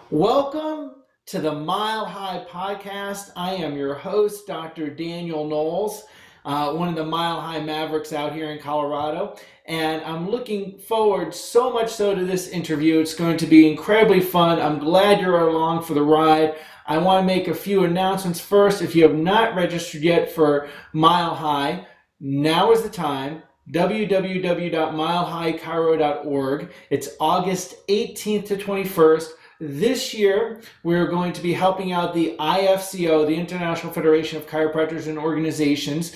Welcome to the Mile High Podcast. I am your host, Dr. Daniel Knowles, one of the Mile High Mavericks out here in Colorado. And I'm looking forward so much so to this interview. It's going to be incredibly fun. I'm glad you're along for the ride. I want to make a few announcements first. If you have not registered yet for Mile High, now is the time. www.milehighchiro.org. It's August 18th to 21st. This year, we're going to be helping out the IFCO, the International Federation of Chiropractors and Organizations,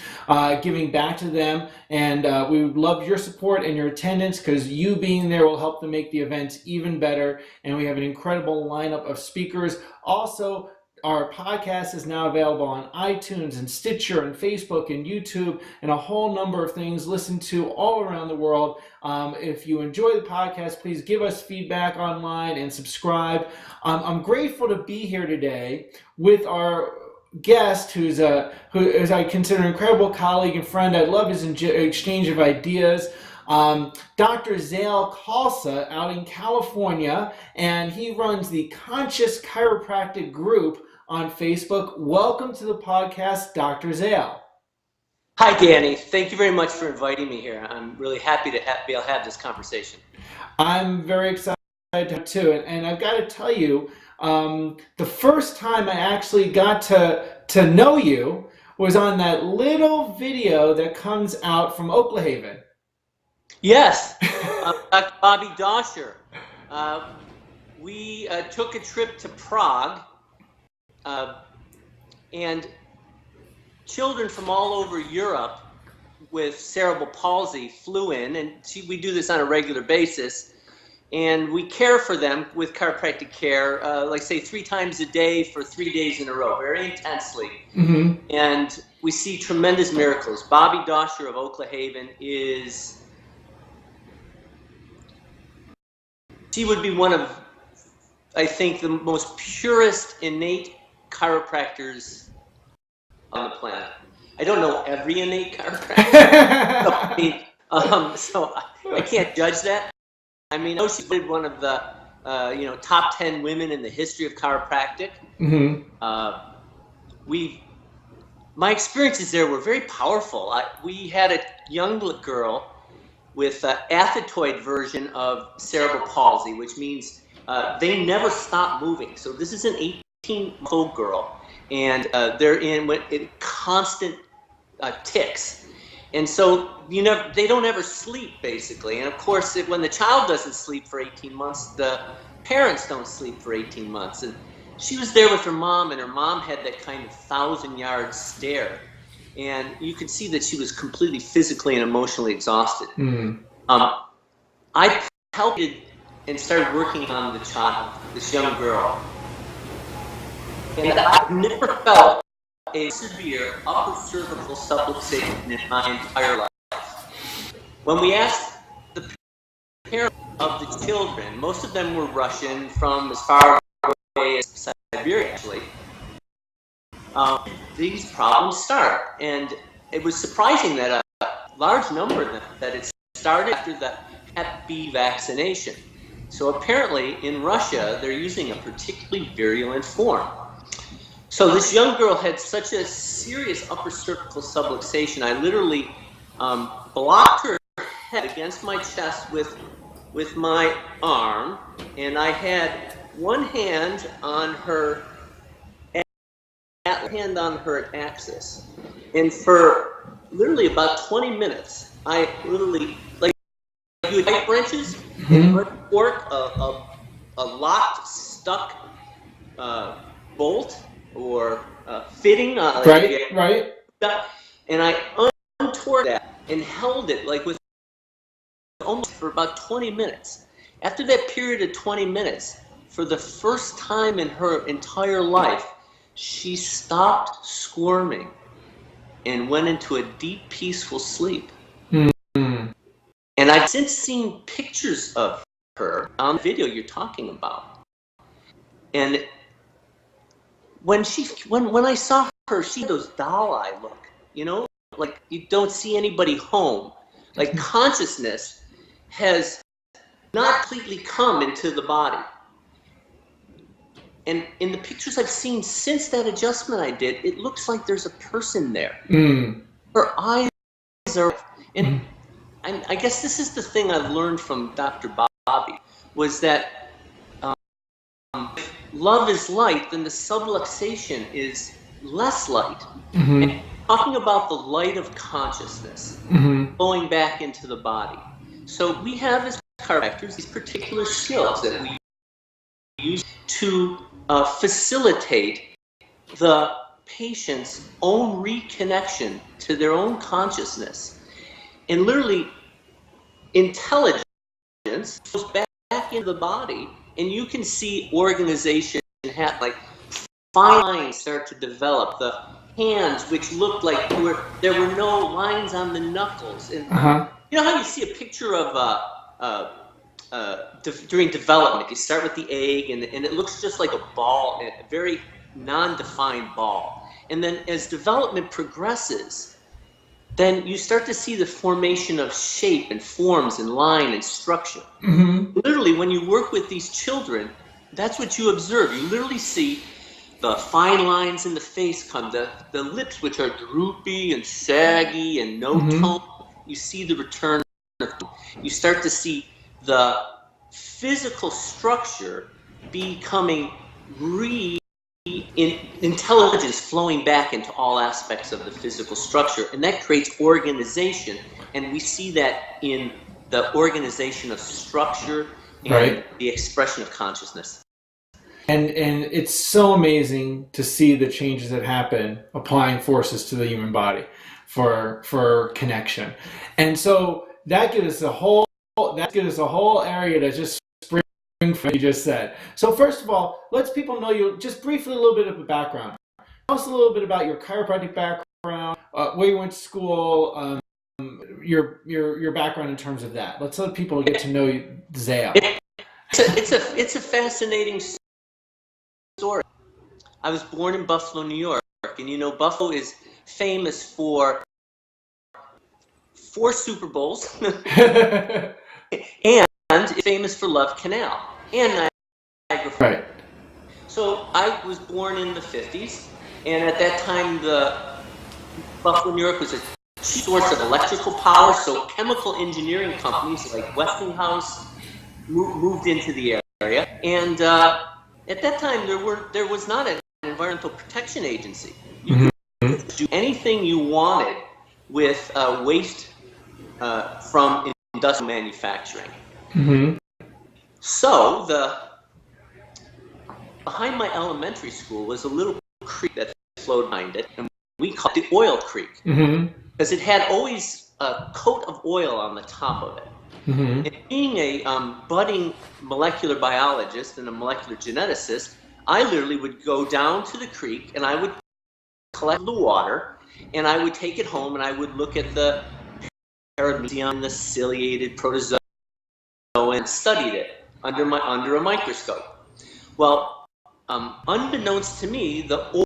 giving back to them. And we would love your support and your attendance, because you being there will help them make the events even better. And we have an incredible lineup of speakers. Also, our podcast is now available on iTunes and Stitcher and Facebook and YouTube and a whole number of things listened to all around the world. If you enjoy the podcast, please give us feedback online and subscribe. I'm grateful to be here today with our guest, who is I consider an incredible colleague and friend. I love his exchange of ideas. Dr. Zail Khalsa out in California, and he runs the Conscious Chiropractic group on Facebook. Welcome to the podcast, Dr. Zail. Hi, Danny. Thank you very much for inviting me here. I'm really happy to be able to have this conversation. I'm very excited too, and I've got to tell you, the first time I actually got to know you was on that little video that comes out from Oklahaven. Yes, Dr. Bobby Dosher. We took a trip to Prague, and children from all over Europe with cerebral palsy flew in, and we do this on a regular basis, and we care for them with chiropractic care, like say 3 times a day for 3 days in a row, very intensely. Mm-hmm. And we see tremendous miracles. Bobby Dosher of Oklahaven she would be one of, I think, the most purest innate chiropractors on the planet. I don't know every innate chiropractor, so I can't judge that. I mean, I know she's one of the top 10 women in the history of chiropractic. Mm-hmm. My experiences there were very powerful. We had a young girl with an athetoid version of cerebral palsy, which means they never stop moving. So this is an 18-month-old girl, and they're in constant tics. And so they don't ever sleep, basically. And of course, when the child doesn't sleep for 18 months, the parents don't sleep for 18 months. And she was there with her mom, and her mom had that kind of 1,000-yard stare. And you could see that she was completely physically and emotionally exhausted. Mm. I helped and started working on the child, this young girl. And I've never felt a severe upper cervical subluxation in my entire life. When we asked the parents of the children, most of them were Russian from as far away as Siberia, actually. These problems start, and it was surprising that a large number of them that it started after the Hep B vaccination. So apparently in Russia they're using a particularly virulent form. So this young girl had such a serious upper cervical subluxation. I literally blocked her head against my chest with my arm, and I had one hand on her axis, and for literally about 20 minutes, I literally, like you would take wrenches and work a locked, stuck bolt or fitting. Right. And I untoward that and held it like with almost for about 20 minutes. After that period of 20 minutes, for the first time in her entire life, she stopped squirming and went into a deep, peaceful sleep. Mm-hmm. And I've since seen pictures of her on the video you're talking about. And when I saw her, she had those doll-eye look, like you don't see anybody home. Like consciousness has not completely come into the body. And in the pictures I've seen since that adjustment I did, it looks like there's a person there. Her eyes are, and I guess this is the thing I've learned from Dr. Bobby, was that if love is light, then the subluxation is less light. And talking about the light of consciousness flowing back into the body. So we have as chiropractors these particular skills that we use to facilitate the patient's own reconnection to their own consciousness. And literally, intelligence goes back into the body, and you can see organization happen, like fine lines start to develop, the hands which looked like there were no lines on the knuckles. And you know how you see a picture of during development, you start with the egg, and it looks just like a ball, a very non-defined ball. And then as development progresses, then you start to see the formation of shape and forms and line and structure. Literally, when you work with these children, that's what you observe. You literally see the fine lines in the face come, the lips which are droopy and saggy and no tone. You see the return of tone. You start to see the physical structure becoming intelligence flowing back into all aspects of the physical structure, and that creates organization. And we see that in the organization of structure and the expression of consciousness. And it's so amazing to see the changes that happen applying forces to the human body for connection. And so that gives us a whole area to just spring from what you just said. So first of all, let's people know you just briefly, a little bit of a background. Tell us a little bit about your chiropractic background, where you went to school, your background in terms of that. Let's let people get to know you, Zail. It's a fascinating story. I was born in Buffalo, New York, and you know Buffalo is famous for 4 Super Bowls and it's famous for Love Canal and Niagara Falls. So I was born in the 50s, and at that time the Buffalo, New York was a cheap source of electrical power, so chemical engineering companies like Westinghouse moved into the area, and at that time there was not an environmental protection agency. You could do anything you wanted with waste from industrial manufacturing. So behind my elementary school was a little creek that flowed behind it, and we called it the Oil Creek because it had always a coat of oil on the top of it. And being a budding molecular biologist and a molecular geneticist, I literally would go down to the creek and I would collect the water, and I would take it home and I would look at the paramecium, the ciliated protozoa, and studied it under a microscope. Well, unbeknownst to me, the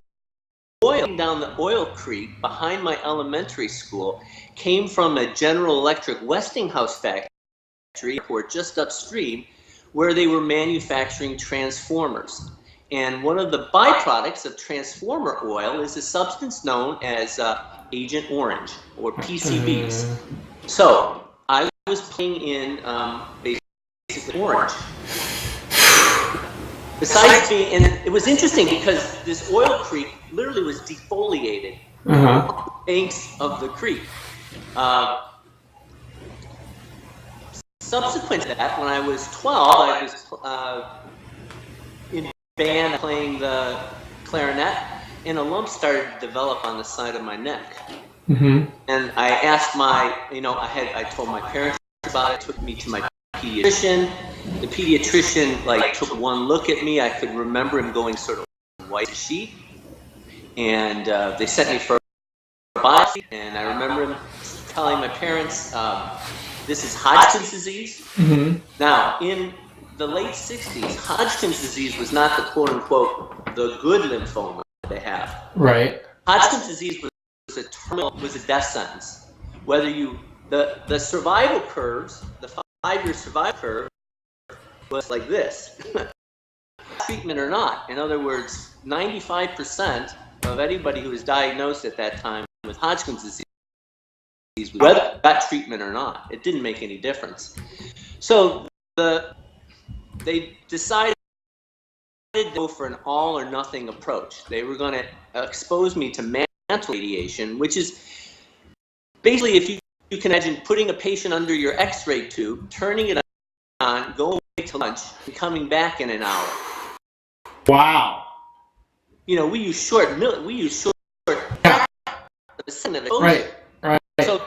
oil down the Oil Creek behind my elementary school came from a General Electric Westinghouse factory or just upstream, where they were manufacturing transformers. And one of the byproducts of transformer oil is a substance known as Agent Orange, or PCBs. So I was playing in basically orange. Besides being, and it was interesting because this Oil Creek literally was defoliated on the banks of the creek. Subsequent to that, when I was 12, I was in band playing the clarinet, and a lump started to develop on the side of my neck. And I asked I told my parents about it, took me to my pediatrician. The pediatrician took one look at me. I could remember him going sort of white as a sheet, and they sent me for a biopsy, and I remember him telling my parents, this is Hodgkin's disease. Now, in the late 60s, Hodgkin's disease was not the quote-unquote the good lymphoma they have. Hodgkin's disease was a death sentence. Whether the survival curves, the 5-year survival curve was like this. treatment or not. In other words, 95% of anybody who was diagnosed at that time with Hodgkin's disease, whether got treatment or not, it didn't make any difference. So they decided to go for an all or nothing approach. They were going to expose me to mantle radiation, which is basically, if you can imagine putting a patient under your x-ray tube, turning it on, going away to lunch, and coming back in an hour. Wow. You know, we use short. Right. So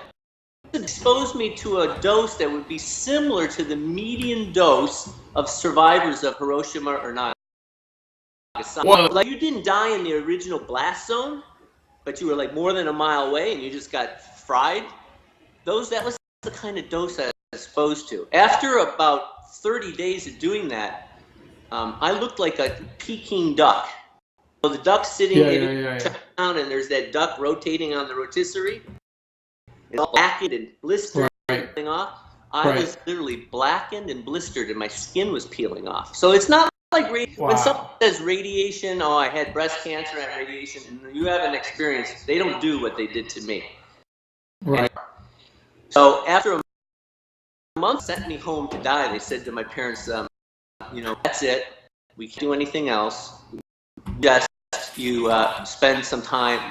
it exposed me to a dose that would be similar to the median dose of survivors of Hiroshima or Nagasaki. Like, you didn't die in the original blast zone, but you were like more than a mile away and you just got fried. That was the kind of dose I was exposed to. After about 30 days of doing that, I looked like a Peking duck. So the duck's sitting down, and there's that duck rotating on the rotisserie. It's all blackened and blistered off. I was literally blackened and blistered, and my skin was peeling off. So it's not like when someone says radiation, oh, I had breast cancer, I had radiation, and you haven't experienced, they don't do what they did to me. Right. So after a month, sent me home to die. They said to my parents, you know, that's it. We can't do anything else. Just you spend some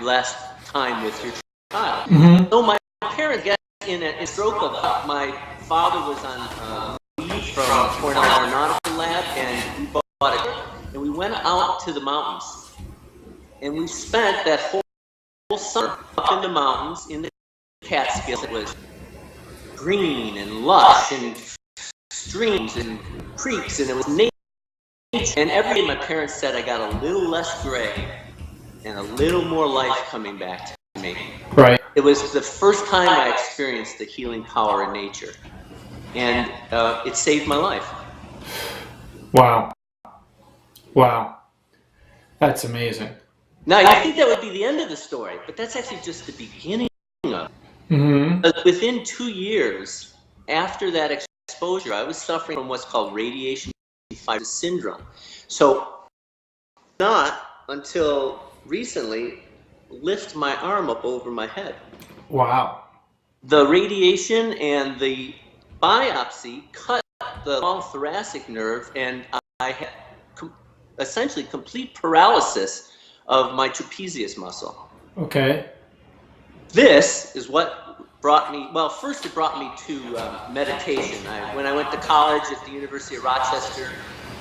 less time with your child. Mm-hmm. So my parents got in a stroke of my father was on leave from Cornell Aeronautical Lab, and we bought a car, and we went out to the mountains, and we spent that whole summer up in the mountains in the Catskills. It was green and lush and streams and creeks, and it was nature. And every day my parents said I got a little less gray and a little more life coming back to me. Right. It was the first time I experienced the healing power of nature, and it saved my life. Wow. Wow. That's amazing. Now, you think that would be the end of the story, but that's actually just the beginning of it. Mm-hmm. Within 2 years after that exposure, I was suffering from what's called radiation syndrome. So not until recently lift my arm up over my head. Wow. The radiation and the biopsy cut the long thoracic nerve, and I had essentially complete paralysis of my trapezius muscle. Okay. This is what brought me, well, first it brought me to meditation. When I went to college at the University of Rochester,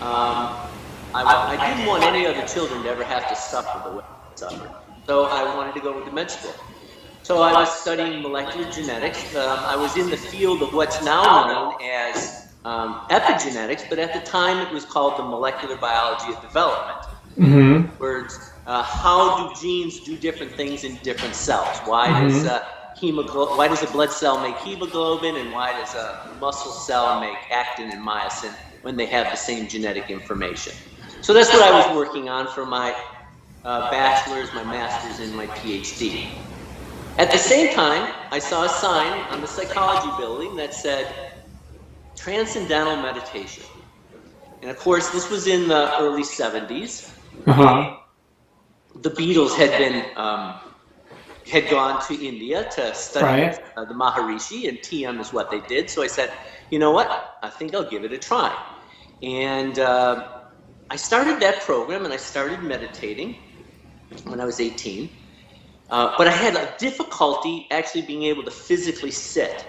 I didn't want any other children to ever have to suffer the way I suffered. So I wanted to go to med school. So I was studying molecular genetics. I was in the field of what's now known as epigenetics, but at the time it was called the molecular biology of development. Mm-hmm. Words, how do genes do different things in different cells? Why does why does a blood cell make hemoglobin, and why does a muscle cell make actin and myosin when they have the same genetic information? So that's what I was working on for my bachelor's, my master's, and my PhD. At the same time, I saw a sign on the psychology building that said Transcendental Meditation. And of course, this was in the early 70s. Uh-huh. The Beatles had gone to India to study the Maharishi, and TM is what they did. So I said, you know what? I think I'll give it a try. And I started that program, and I started meditating when I was 18. But I had a difficulty actually being able to physically sit.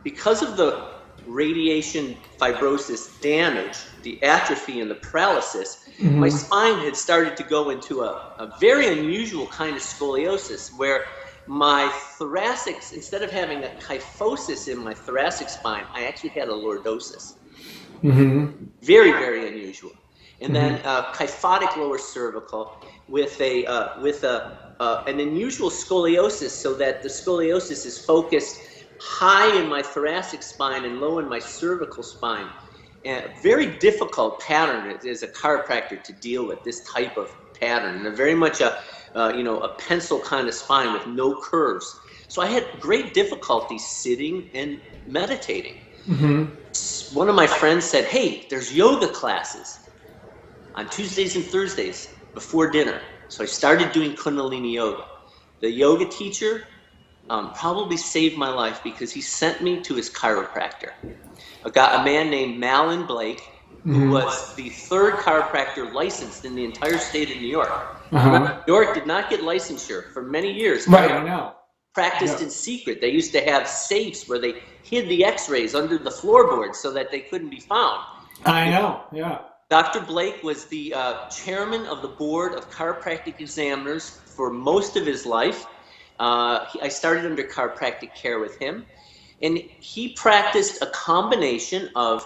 Because of the radiation fibrosis damage, the atrophy and the paralysis, my spine had started to go into a very unusual kind of scoliosis, where my thoracic, instead of having a kyphosis in my thoracic spine, I actually had a lordosis. Very, very unusual. And then kyphotic lower cervical with an unusual scoliosis, so that the scoliosis is focused high in my thoracic spine and low in my cervical spine. And a very difficult pattern as a chiropractor to deal with, this type of pattern, and very much a pencil kind of spine with no curves. So I had great difficulty sitting and meditating. One of my friends said, "Hey, there's yoga classes." on Tuesdays and Thursdays before dinner. So I started doing Kundalini yoga. The yoga teacher probably saved my life because he sent me to his chiropractor. A man named Malin Blake, who was the third chiropractor licensed in the entire state of New York. Remember, New York did not get licensure for many years. Right, I know. Practiced in secret. They used to have safes where they hid the x-rays under the floorboards so that they couldn't be found. I know, yeah. Dr. Blake was the chairman of the board of chiropractic examiners for most of his life. I started under chiropractic care with him, and he practiced a combination of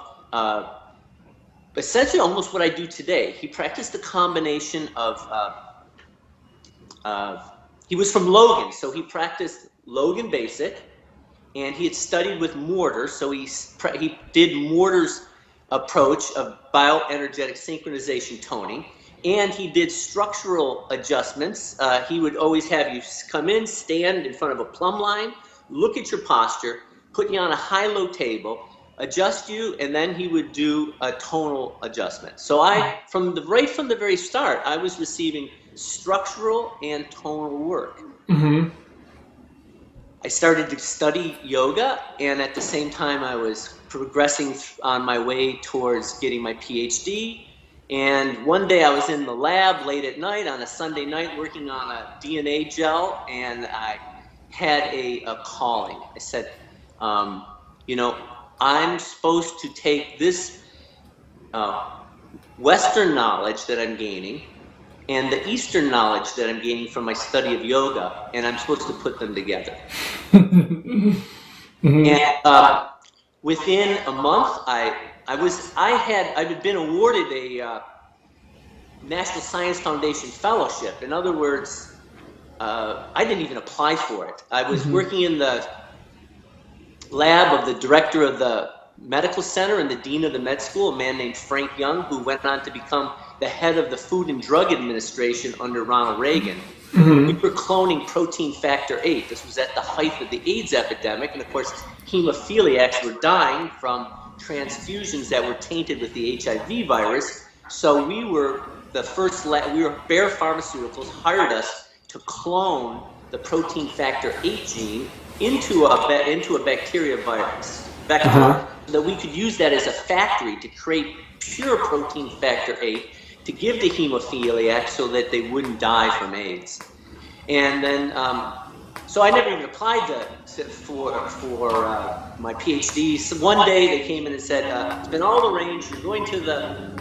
essentially almost what I do today. He practiced a combination of he was from Logan, so he practiced Logan Basic, and he had studied with Mortar, so he did Mortar's approach of bioenergetic synchronization toning, and he did structural adjustments. He would always have you come in, stand in front of a plumb line, look at your posture, put you on a high-low table, adjust you, and then he would do a tonal adjustment. So right from the very start, I was receiving structural and tonal work. I started to study yoga, and at the same time I was progressing on my way towards getting my PhD. And one day I was in the lab late at night on a Sunday night working on a DNA gel, and I had a calling. I said, you know, I'm supposed to take this Western knowledge that I'm gaining and the Eastern knowledge that I'm gaining from my study of yoga, and I'm supposed to put them together. And within a month, I had been awarded a National Science Foundation fellowship. In other words, I didn't even apply for it. I was working in the lab of the director of the medical center and the dean of the med school, a man named Frank Young, who went on to become the head of the Food and Drug Administration under Ronald Reagan. We were cloning protein factor 8. This was at the height of the AIDS epidemic, and of course hemophiliacs were dying from transfusions that were tainted with the HIV virus. So we were the first Bayer Pharmaceuticals hired us to clone the protein factor 8 gene into a bacteria virus, so that we could use that as a factory to create pure protein factor 8 to give to hemophiliacs so that they wouldn't die from AIDS. And then, so I never even applied for my PhD. So one day they came in and said, it's been all arranged, you're going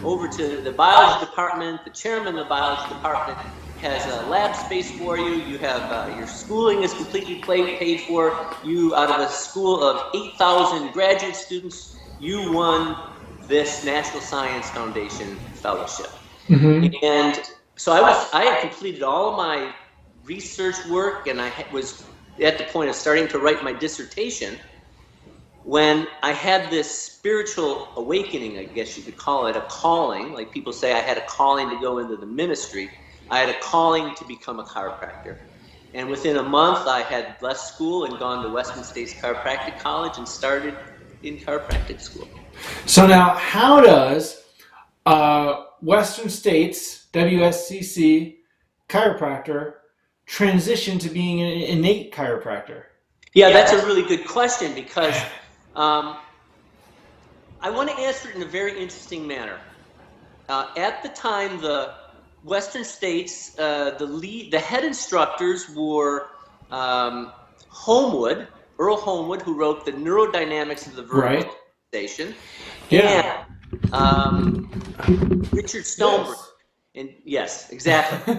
over to the biology department, the chairman of the biology department has a lab space for you, you have, your schooling is completely paid for, you, out of a school of 8,000 graduate students, you won this National Science Foundation fellowship. And so I had completed all of my research work, and I was at the point of starting to write my dissertation when I had this spiritual awakening, I guess you could call it, a calling. Like people say I had a calling to go into the ministry. I had a calling to become a chiropractor. And within a month, I had left school and gone to Western States Chiropractic College and started in chiropractic school. So now, how does Western States, WSCC, chiropractor, transition to being an innate chiropractor? Yeah, that's a really good question because I want to answer it in a very interesting manner. At the time, the Western States, the head instructors were Earl Homewood, who wrote the Neurodynamics of the Vertical Sensation, and Richard Stoneberg. And yes, exactly.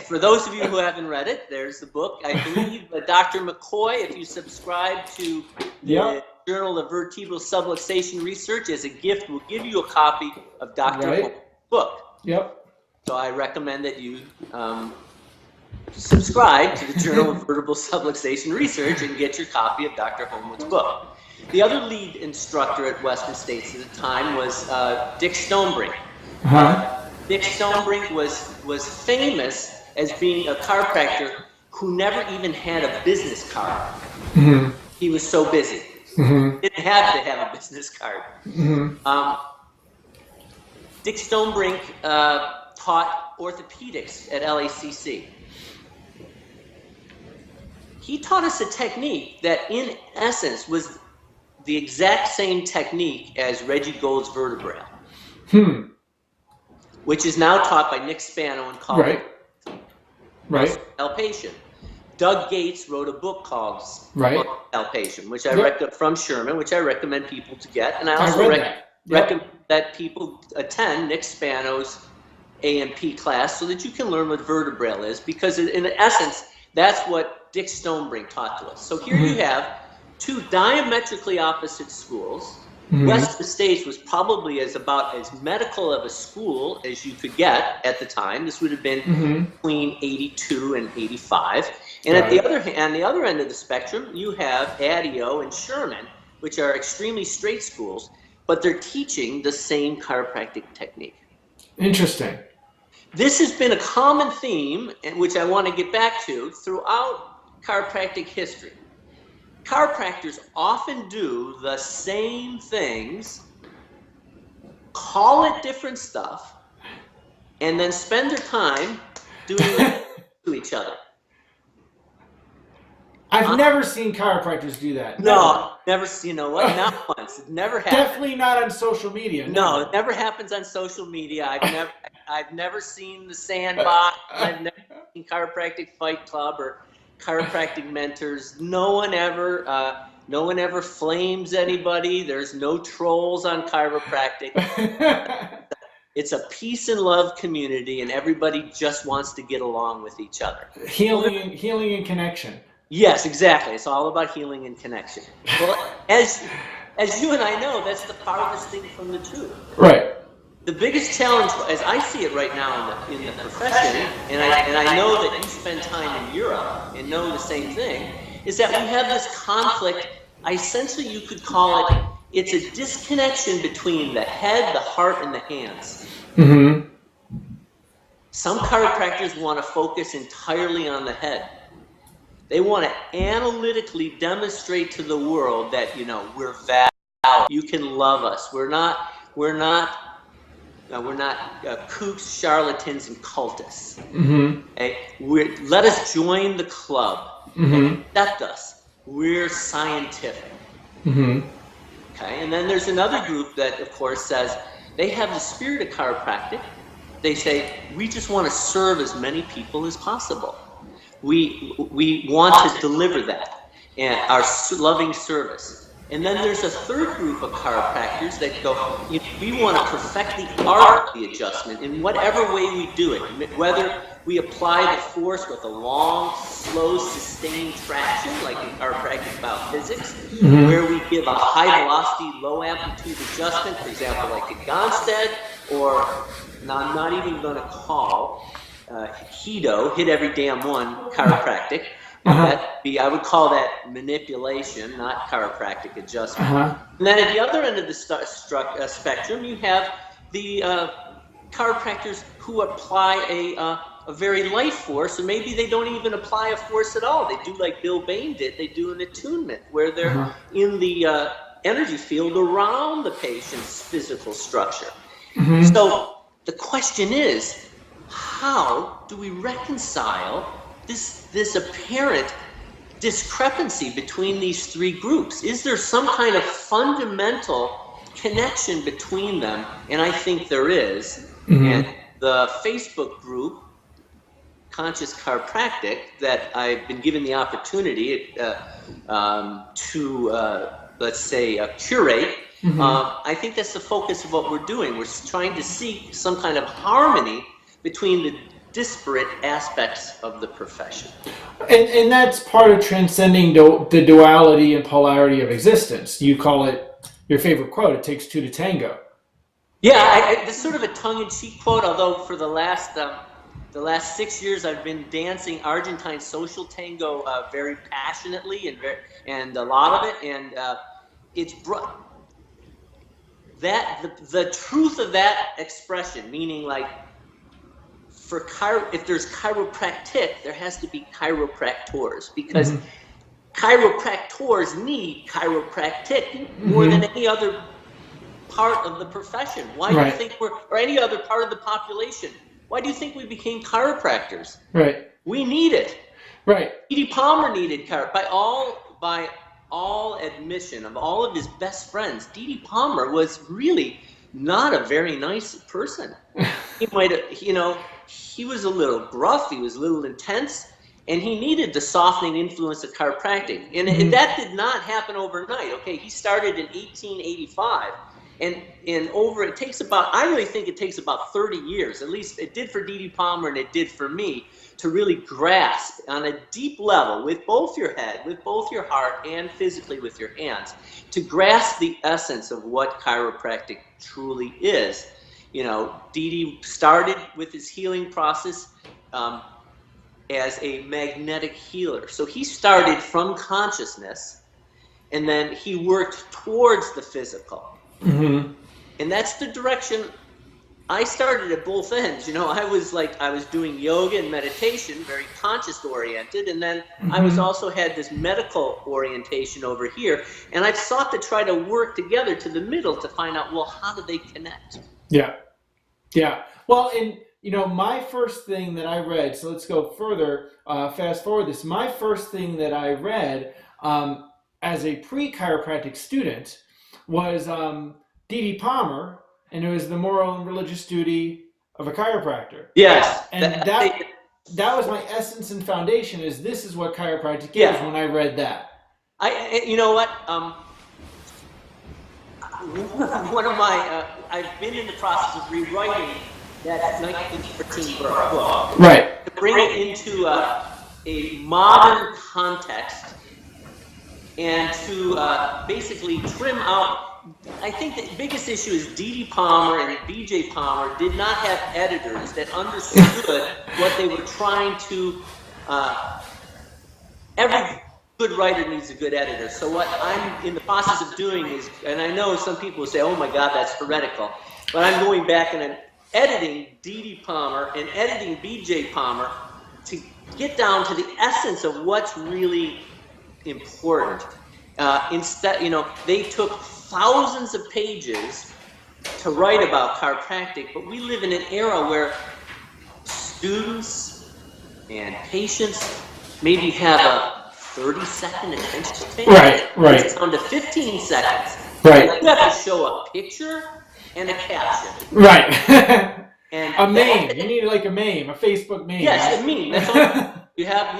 For those of you who haven't read it, there's the book. I believe Dr. McCoy, if you subscribe to the Journal of Vertebral Subluxation Research as a gift, will give you a copy of Dr. Homewood's book. So I recommend that you subscribe to the Journal of Vertebral Subluxation Research and get your copy of Dr. Homewood's book. The other lead instructor at Western States at the time was Dick Stonebrink. Dick Stonebrink was famous as being a chiropractor who never even had a business card. He was so busy. Didn't have to have a business card. Dick Stonebrink taught orthopedics at LACC. He taught us a technique that in essence was the exact same technique as Reggie Gould's vertebrae, which is now taught by Nick Spano and called palpation. Doug Gates wrote a book called Palpation, which I recommend from Sherman, which I recommend people to get, and I also recommend that people attend Nick Spano's AMP class so that you can learn what vertebral is, because in essence, that's what Dick Stonebrink taught to us. So here you have two diametrically opposite schools. Western States was probably about as medical of a school as you could get at the time. This would have been between 82 and 85. And at the other end of the spectrum, you have Adio and Sherman, which are extremely straight schools, but they're teaching the same chiropractic technique. Interesting. This has been a common theme, which I want to get back to, throughout chiropractic history. Chiropractors often do the same things, call it different stuff, and then spend their time doing it to each other. I've never seen chiropractors do that. No, never seen, you know what, not once. It never happened. Definitely not on social media. No, it never happens on social media. I've never seen the Sandbox. I've never seen Chiropractic Fight Club or Chiropractic Mentors. No one ever flames anybody. There's no trolls on chiropractic. It's a peace and love community, and everybody just wants to get along with each other. Healing and connection. Yes, exactly. It's all about healing and connection. Well, as you and I know, that's the farthest thing from the truth. Right. The biggest challenge, as I see it right now in the profession, and I know that you spend time in Europe and know the same thing, is that we have this conflict. Essentially, you could call it's a disconnection between the head, the heart, and the hands. Some chiropractors want to focus entirely on the head. They want to analytically demonstrate to the world that, you know, we're valid. You can love us. We're not kooks, charlatans, and cultists. Okay? Let us join the club. Accept us. We're scientific. Okay? And then there's another group that, of course, says they have the spirit of chiropractic. They say, we just want to serve as many people as possible. We want to deliver that and our loving service. And then there's a third group of chiropractors that go, we want to perfect the art of the adjustment in whatever way we do it. Whether we apply the force with a long, slow, sustained traction, like in chiropractic biophysics, where we give a high velocity, low amplitude adjustment, for example, like at Gonstead, or now I'm not even going to call HEDO, hit every damn one, chiropractic. I would call that manipulation, not chiropractic adjustment. And then at the other end of the spectrum, you have the chiropractors who apply a very light force, or maybe they don't even apply a force at all. They do like Bill Bain did. They do an attunement where they're in the energy field around the patient's physical structure. So the question is, how do we reconcile this apparent discrepancy between these three groups? Is there some kind of fundamental connection between them? And I think there is. And the Facebook group, Conscious Chiropractic, that I've been given the opportunity to, let's say, curate, I think that's the focus of what we're doing. We're trying to seek some kind of harmony between the disparate aspects of the profession. And that's part of transcending the duality and polarity of existence. You call it, your favorite quote, it takes two to tango. Yeah, it's sort of a tongue-in-cheek quote, although for the last 6 years I've been dancing Argentine social tango very passionately and a lot of it, and it's the truth of that expression, meaning like, if there's chiropractic, there has to be chiropractors, because chiropractors need chiropractic more than any other part of the profession. Why do you think or any other part of the population, why do you think we became chiropractors? Right. We need it. Right. D.D. Palmer needed chiropractic. By all admission of all of his best friends, D.D. Palmer was really not a very nice person. He might have, he was a little gruff, he was a little intense, and he needed the softening influence of chiropractic. And that did not happen overnight. Okay, he started in 1885, and it takes about, I really think it takes about 30 years, at least it did for D.D. Palmer and it did for me, to really grasp on a deep level with both your head, with both your heart, and physically with your hands, to grasp the essence of what chiropractic truly is. D.D. started with his healing process as a magnetic healer. So he started from consciousness, and then he worked towards the physical. And that's the direction I started at both ends. I was doing yoga and meditation, very conscious oriented, and then I was also had this medical orientation over here, and I've sought to try to work together to the middle to find out, well, how do they connect? Yeah. Well, and my first thing that I read, so let's go further, fast forward this. My first thing that I read as a pre-chiropractic student was D.D. Palmer, and it was The Moral and Religious Duty of a Chiropractor. Yes. And that was my essence and foundation, is this is what chiropractic is when I read that. You know what? One of my, I've been in the process of rewriting that 1913 book. Right. To bring it into a modern context and to basically trim out. I think the biggest issue is D.D. Palmer and B.J. Palmer did not have editors that understood what they were trying to. Every good writer needs a good editor. So what I'm in the process of doing is, and I know some people will say, "Oh my God, that's heretical," but I'm going back and I'm editing D.D. Palmer and editing B.J. Palmer to get down to the essence of what's really important. Instead, they took thousands of pages to write about chiropractic, but we live in an era where students and patients maybe have a 30-second attention span. Right. It's down to 15 seconds. Right. And you have to show a picture and a caption. Right. And a meme. You need like a meme, a Facebook meme. Yes, a meme. That's all. You have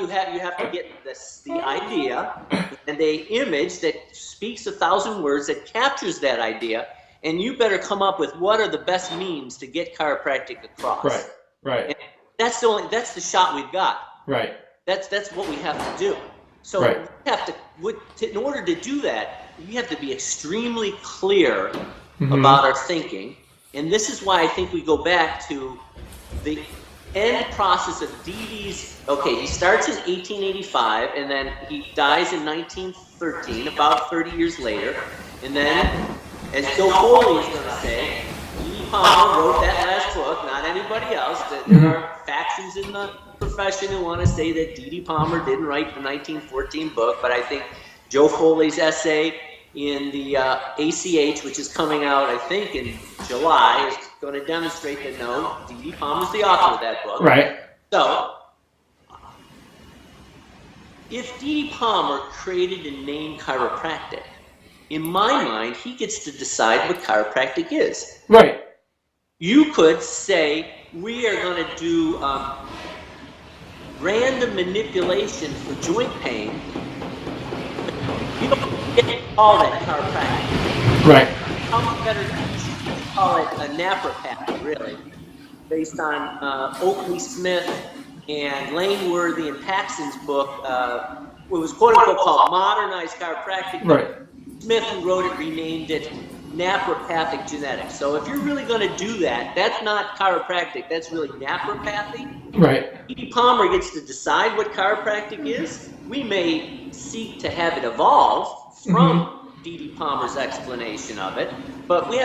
to get the idea and a image that speaks 1,000 words that captures that idea, and you better come up with what are the best memes to get chiropractic across. Right. And that's the shot we've got. Right. That's what we have to do. So we have to, in order to do that, we have to be extremely clear about our thinking, and this is why I think we go back to the end process of D.D.'s. Okay, he starts in 1885, and then he dies in 1913, about 30 years later. And then, as Joe Foley is going to say, D.D. Palmer wrote that last book, not anybody else. There are factions in the profession who want to say that D.D. Palmer didn't write the 1914 book, but I think Joe Foley's essay in the ACH, which is coming out, I think, in July, is going to demonstrate that no, D.D. Palmer's the author of that book. Right. So, if D.D. Palmer created and named chiropractic, in my mind, he gets to decide what chiropractic is. Right. You could say, we are going to do random manipulation for joint pain. You don't get to call that chiropractic. Right. How much better to call it a naprapathy, really, based on Oakley Smith and Langworthy and Paxton's book, what was quote-unquote called modernized chiropractic. Right. Smith, who wrote it, renamed it naturopathic genetics. So if you're really going to do that, that's not chiropractic, that's really naturopathy. Right. D.D. Palmer gets to decide what chiropractic is. We may seek to have it evolve from D.D. Palmer's explanation of it, but we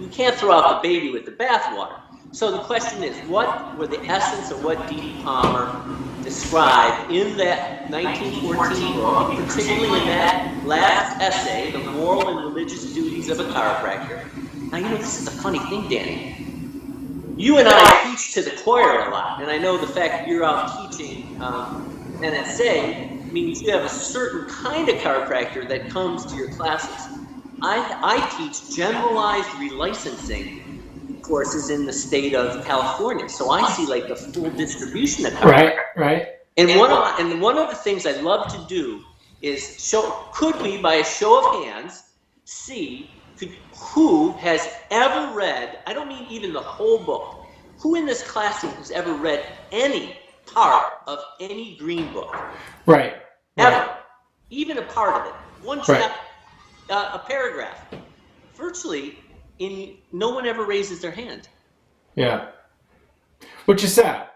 can't throw out the baby with the bathwater. So the question is, what were the essence of what D.D. Palmer described in that 1914 book, particularly in that last essay, The Moral and Religious Duties of a Chiropractor? this is the funny thing, Danny. You and I teach to the choir a lot, and I know the fact that you're out teaching NSA means you have a certain kind of chiropractor that comes to your classes. I teach generalized relicensing courses in the state of California, so I see like the full distribution of chiropractic. Right. And one of the things I love to do is could we, by a show of hands, see who has ever read, I don't mean even the whole book, who in this classroom has ever read any part of any green book? Right. Ever. Even a part of it. One chapter, a paragraph. Virtually, no one ever raises their hand. Yeah. Which is sad.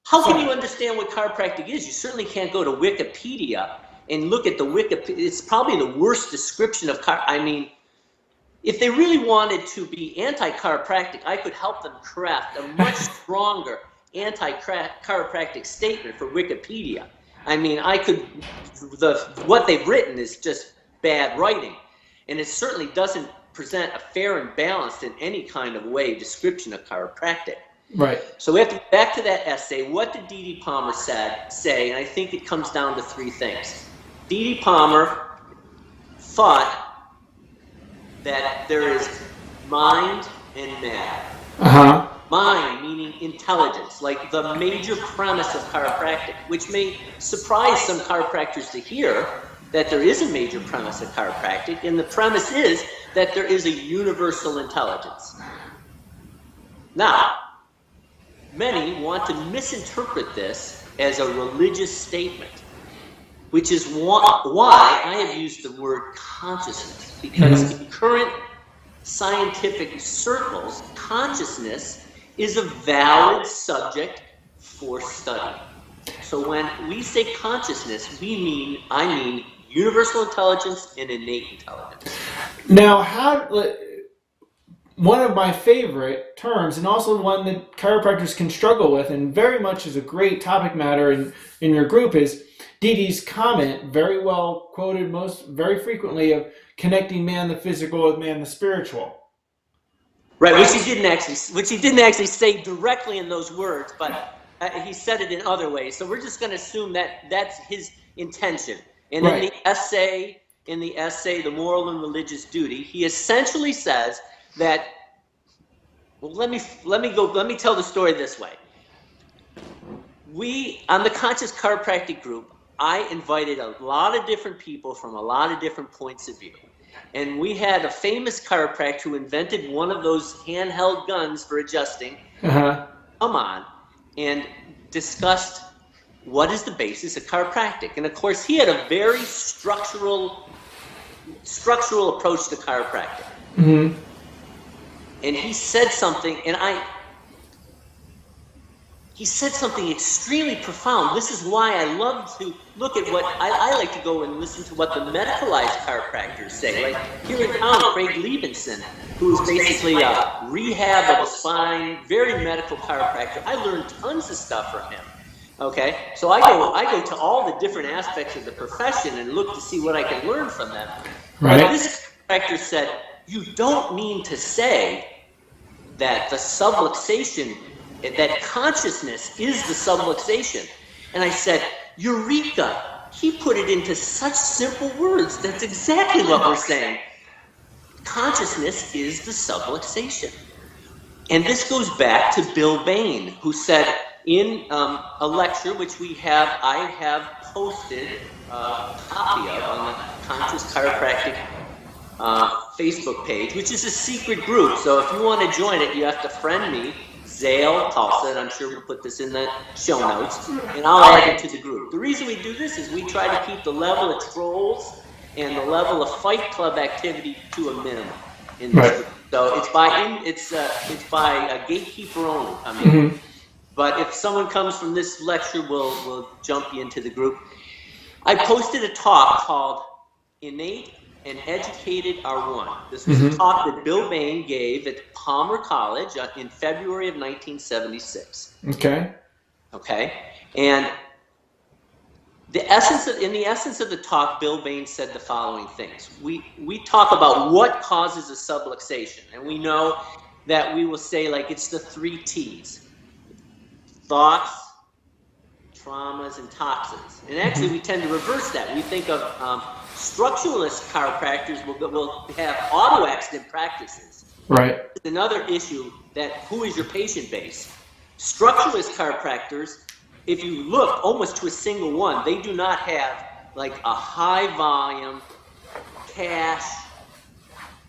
How can you understand what chiropractic is? You certainly can't go to Wikipedia and look at the Wikipedia. It's probably the worst description of I mean, if they really wanted to be anti-chiropractic, I could help them craft a much stronger anti-chiropractic statement for Wikipedia. I mean, what they've written is just bad writing. And it certainly doesn't present a fair and balanced in any kind of way description of chiropractic. Right. So we have to go back to that essay. What did D.D. Palmer say? And I think it comes down to three things. D.D. Palmer thought that there is mind and matter. Mind meaning intelligence, like the major premise of chiropractic, which may surprise some chiropractors to hear that there is a major premise of chiropractic, and the premise is that there is a universal intelligence. Now, many want to misinterpret this as a religious statement, which is why I have used the word consciousness, because in current scientific circles, consciousness is a valid subject for study. So when we say consciousness, I mean universal intelligence and innate intelligence. Now, one of my favorite terms, and also one that chiropractors can struggle with, and very much is a great topic matter in your group, is Dee comment, very well quoted very frequently, of connecting man the physical with man the spiritual. Right, which he didn't actually say directly in those words, but he said it in other ways. So we're just going to assume that that's his intention. And in the essay, The Moral and Religious Duty, he essentially says that, well, let me tell the story this way. On the Conscious Chiropractic group, I invited a lot of different people from a lot of different points of view. And we had a famous chiropractor who invented one of those handheld guns for adjusting, come on, and discussed what is the basis of chiropractic. And of course, he had a very structural approach to chiropractic. Mm-hmm. And he said something, he said something extremely profound. This is why I love to look at what I like to go and listen to what the medicalized chiropractors say. Like here in town, Craig Liebenson, who's basically a rehab of the spine, very medical chiropractor. I learned tons of stuff from him. Okay, so I go to all the different aspects of the profession and look to see what I can learn from them. Right. But this chiropractor said, you don't mean to say that the subluxation, that consciousness is the subluxation. And I said, Eureka! He put it into such simple words. That's exactly what we're saying. Consciousness is the subluxation. And this goes back to Bill Bain, who said in a lecture, which I have posted a copy of on the Conscious Chiropractic Facebook page, which is a secret group. So if you want to join it, you have to friend me, Zail Khalsa, and I'm sure we'll put this in the show notes, and I'll add it to the group. The reason we do this is we try to keep the level of trolls and the level of Fight Club activity to a minimum in this group. So it's by a gatekeeper only. I mean, but if someone comes from this lecture, we'll jump you into the group. I posted a talk called Innate and Educated Are One. This was a talk that Bill Bain gave at Palmer College in February of 1976. Okay. And in the essence of the talk, Bill Bain said the following things. We talk about what causes a subluxation, and we know that we will say, like, it's the 3 T's: thoughts, traumas, and toxins. And actually, we tend to reverse that. We think of structuralist chiropractors will have auto accident practices. Right. It's another issue that who is your patient base? Structuralist chiropractors, if you look almost to a single one, they do not have like a high volume, cash,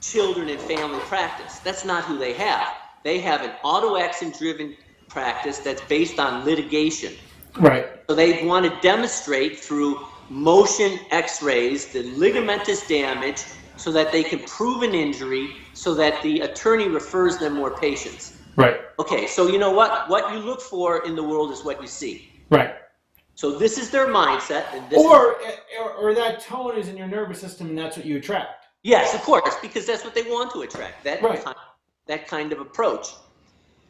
children and family practice. That's not who they have. They have an auto accident driven practice that's based on litigation. Right. So they want to demonstrate through motion x-rays the ligamentous damage so that they can prove an injury so that the attorney refers them more patients. Right. Okay, so you know what? What you look for in the world is what you see. Right. So this is their mindset. And this or that tone is in your nervous system and that's what you attract. Yes, of course, because that's what they want to attract, that kind of approach.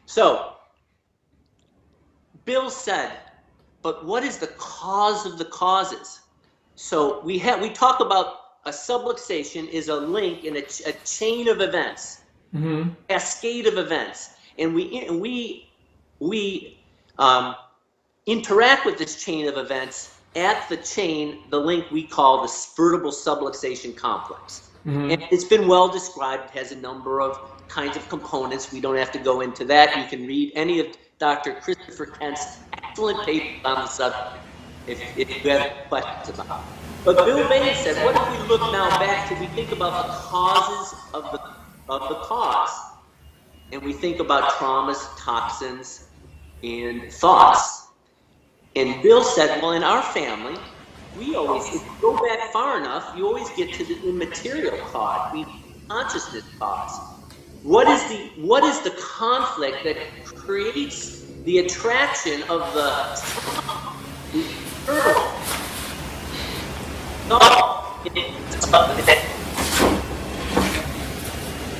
So Bill said, but what is the cause of the causes? So we talk about a subluxation is a link in a chain of events, cascade of events, and we interact with this chain of events at the link we call the vertebral subluxation complex. And it's been well described. It has a number of kinds of components. We don't have to go into that. You can read any of Dr. Christopher Kent's excellent papers on the subject if you have questions about it. But Bill Bain said, what if we look now back to, we think about the causes of the cause, and we think about traumas, toxins, and thoughts. And Bill said, well, in our family, we always, if you go back far enough, you always get to the immaterial cause, the consciousness cause. What is the conflict that creates the attraction of the eternal?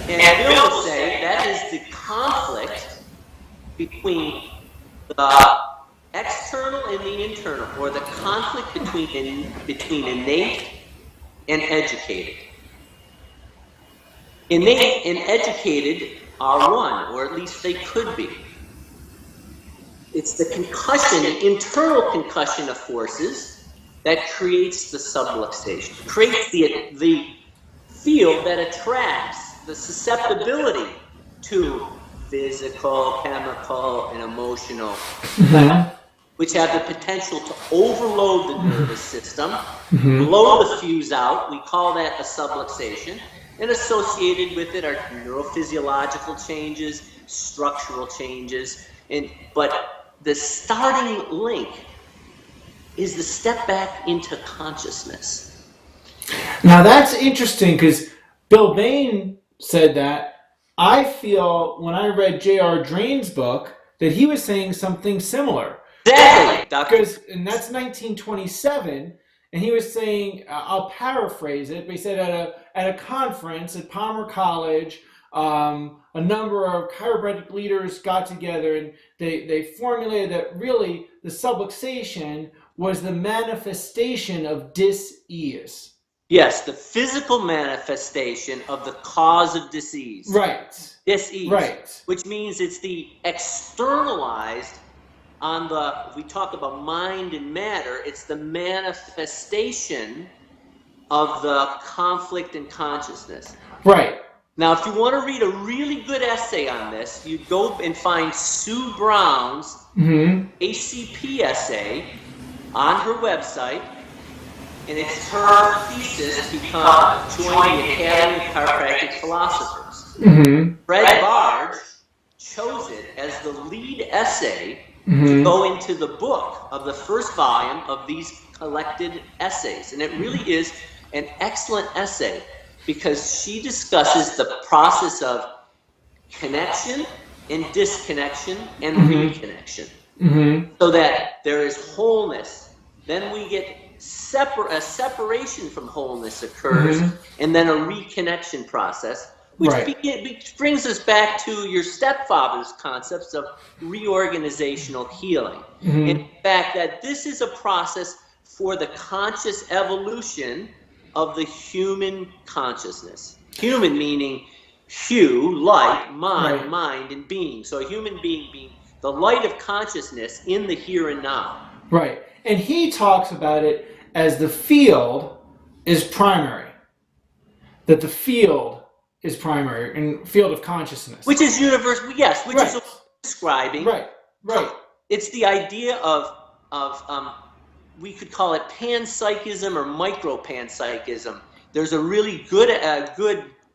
And Bill will say that is the conflict between the external and the internal, or the conflict between innate and educated. Innate and educated are one, or at least they could be. It's the concussion, the internal concussion of forces that creates the subluxation, creates the field that attracts the susceptibility to physical, chemical, and emotional, which have the potential to overload the nervous system, blow the fuse out. We call that a subluxation. And associated with it are neurophysiological changes, structural changes, but the starting link is the step back into consciousness. Now that's interesting because Bill Bain said that. I feel when I read J.R. Drain's book that he was saying something similar. Exactly, Because, and that's 1927, and he was saying, I'll paraphrase it, but he said at a conference at Palmer College, a number of chiropractic leaders got together and they formulated that really the subluxation was the manifestation of dis-ease. Yes, the physical manifestation of the cause of disease. Right. Dis-ease. Right. Which means it's the externalized on the, we talk about mind and matter, it's the manifestation of the conflict in consciousness. Right. Now, if you want to read a really good essay on this, you go and find Sue Brown's ACP essay on her website, and it's her thesis to join the Academy of Chiropractic Philosophers. Fred Barge chose it as the lead essay to go into the book of the first volume of these collected essays. And it really is an excellent essay because she discusses the process of connection and disconnection and reconnection so that there is wholeness. Then we get a separation from wholeness occurs and then a reconnection process. Which brings us back to your stepfather's concepts of reorganizational healing. In fact, that this is a process for the conscious evolution of the human consciousness. Human meaning hue, light, mind, Right. mind, and being. So a human being being the light of consciousness in the here and now. Right. And he talks about it as the field is primary. That the field is primary, and field of consciousness. Which is universal, yes, which Right. is what we're describing. Right. Right. It's the idea of we could call it panpsychism or micro-panpsychism. There's a really good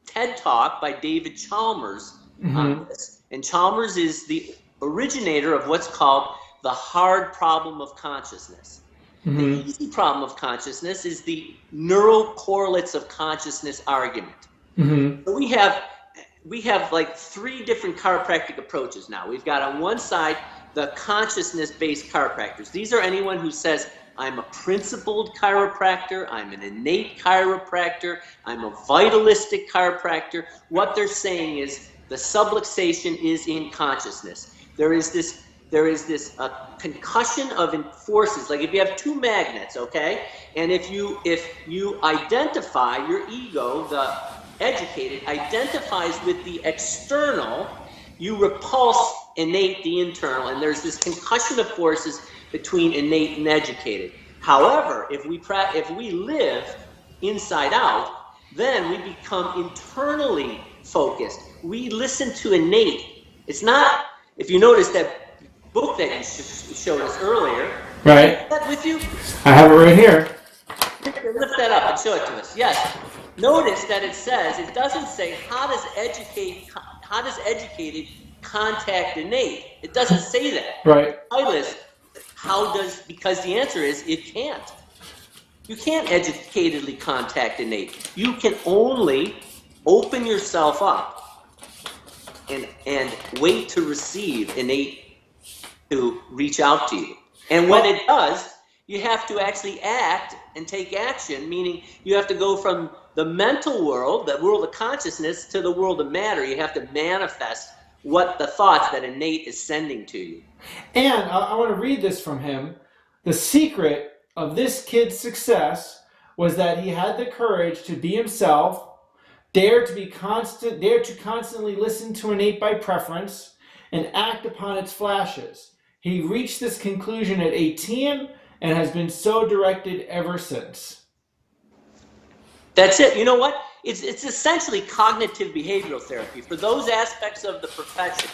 TED Talk by David Chalmers on this. And Chalmers is the originator of what's called the hard problem of consciousness. The easy problem of consciousness is the neural correlates of consciousness argument. So we have like 3 different chiropractic approaches now. We've got on one side the consciousness-based chiropractors. These are anyone who says, I'm a principled chiropractor, I'm an innate chiropractor, I'm a vitalistic chiropractor. What they're saying is the subluxation is in consciousness. There is this concussion of forces. Like if you have 2 magnets, okay, and if you identify your ego, the educated identifies with the external, you repulse innate, the internal, and there's this concussion of forces between innate and educated. However, if we live inside out, then we become internally focused. We listen to innate. It's not, if you notice that book that you showed us earlier, Right. is that with you? I have it right here. Lift that up and show it to us. Yes. Notice that it doesn't say how does educated contact innate. It doesn't say that. Right. Because the answer is it can't. You can't educatedly contact innate. You can only open yourself up and wait to receive innate to reach out to you. And when it does, you have to actually act and take action, meaning you have to go from the mental world, the world of consciousness, to the world of matter. You have to manifest what the thoughts that innate is sending to you. And I want to read this from him. The secret of this kid's success was that he had the courage to be himself, dare to constantly listen to innate by preference, and act upon its flashes. He reached this conclusion at 18 and has been so directed ever since. That's it. You know what? It's essentially cognitive behavioral therapy for those aspects of the profession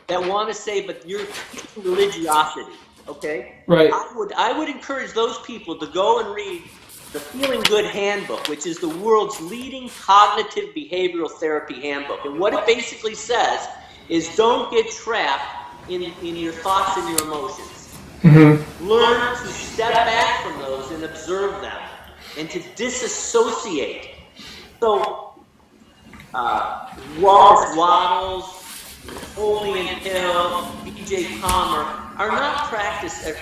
that want to say, but you're teaching religiosity, okay? Right. I would encourage those people to go and read the Feeling Good Handbook, which is the world's leading cognitive behavioral therapy handbook. And what it basically says is don't get trapped in your thoughts and your emotions. Learn to step back from those and observe them and to disassociate. So, Wallace Wattles, Napoleon Hill, B.J. Palmer are not